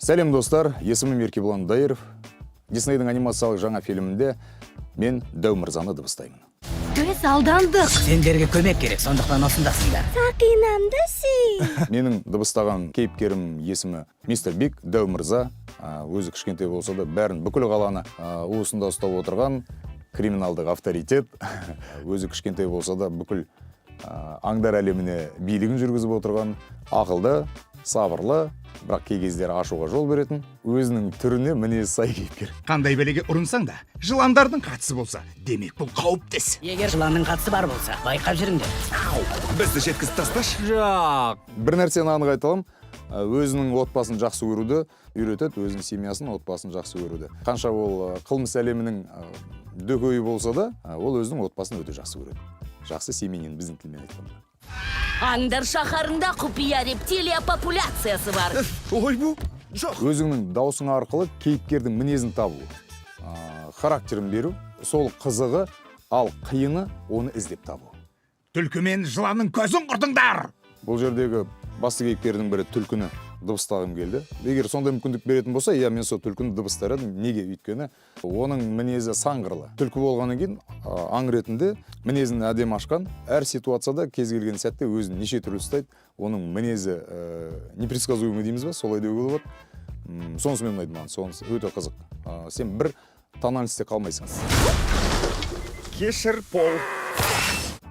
Сәлем достар, есімім Еркебұлан Дайыров. Диснейдің анимациялық жаңа фильмінде мен Дәу Мырзаны дыбыстаймын. Біз алдандық. Сендерге көмек керек, сондықтан осындасыңдар. Сақинамдысың. Менің дыбыстаған кейіпкерім есімі мистер Биг, Дәу Мырза. Өзі кішкентай болса да, бәрін бүкіл қаланы уысында ұстап отырған криминалдық авторитет. Өзі кішкентай болса да, бүкіл аңдар әлеміне билігін жүргізіп отырған ақылды, сабырлы, бірақ кей кездері ашуға жол беретін, өзінің түріне мінезі сай кейіпкер. Қандай бәлеге ұрынсаң да, жыландардың қатысы болса, демек бұл қауіптес. Егер жыланның қатысы бар болса, байқап жүріңдер. Бізді жеткізіп тасташы. Жоқ. Бір нәрсені анық айталым, өзінің отбасын жақсы көруді үйретеді, өзінің семьясын, отбасын жақсы көруді. Қанша ол қылмыс әлемінің дөкейі болса да, ол өзінің отбасын өте жақсы көреді. Жақсы семьянин, біздің тілмен айтқанда. Аңдар шаһарында құпия рептилия популяциясы бар. Ой бұл, жоқ. Өзіңнің даусың арқылы кейіпкердің мінезін табу, характерін беру, сол қызығы, ал қиыны оны іздеп табу. Түлкі мен жыланның көзін құрдыңдар. Бұл жердегі басты кейіпкердің бірі түлкіні дыбыстағым келді. Егер сондай мүмкіндік беретін болса, мен сол түлкіні дыбыстар едім. Неге? Өйткені оның мінезі сан қырлы. Түлкі болғаннан кейін аң ретінде мінезін әдемі ашқан, әр ситуацияда кез келген сәтте өзін неше түрлі ұстайды. Оның мінезі непредсказуемый дейміз бе, солай деуге болады. Сонысы мен ұнайды маған, сонысы өте қызық. Сен бір тональностьте қалмайсың. Кешір, Пол.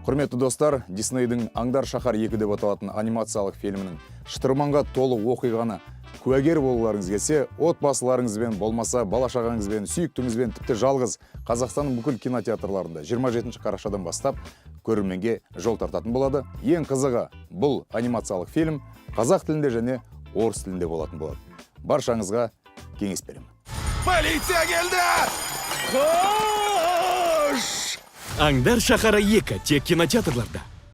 Құрметті достар, Диснейдің Аңдар шаһар 2 деп аталатын анимациялық фильмінің шытырманға толы оқиғаны куәгер болуларыңыз келсе, отбасыларыңызбен, болмаса бала-шағаңызбен, сүйіктіңізбен, тіпті жалғыз Қазақстанның бүкіл кинотеатрларында 27 қарашадан бастап көрерменге жол тартатын болады. Ең қызығы, бұл анимациялық фильм қазақ тілінде және орыс тілінде болатын болады. Баршаңызға кеңес беремін. Полиция келді! Қош! Аңдар шаһары 2 тек кинотеатрларда.